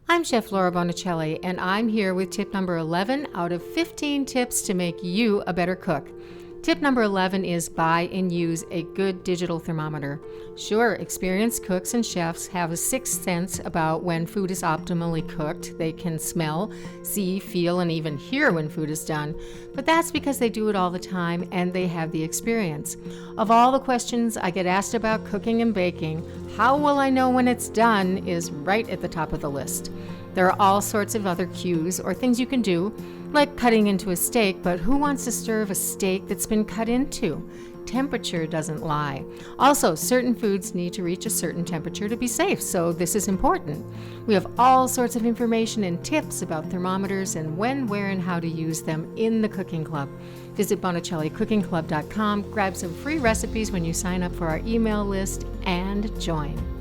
I'm Chef Laura Bonicelli, and I'm here with tip number 11 out of 15 tips to make you a better cook. Tip number 11 is buy and use a good digital thermometer. Sure, experienced cooks and chefs have a sixth sense about when food is optimally cooked. They can smell, see, feel, and even hear when food is done. But that's because they do it all the time and they have the experience. Of all the questions I get asked about cooking and baking, how will I know when it's done is right at the top of the list. There are all sorts of other cues or things you can do, like cutting into a steak, but who wants to serve a steak that's been cut into? Temperature doesn't lie. Also, certain foods need to reach a certain temperature to be safe, so this is important. We have all sorts of information and tips about thermometers and when, where, and how to use them in the Cooking Club. Visit BonicelliCookingClub.com, grab some free recipes when you sign up for our email list, and join.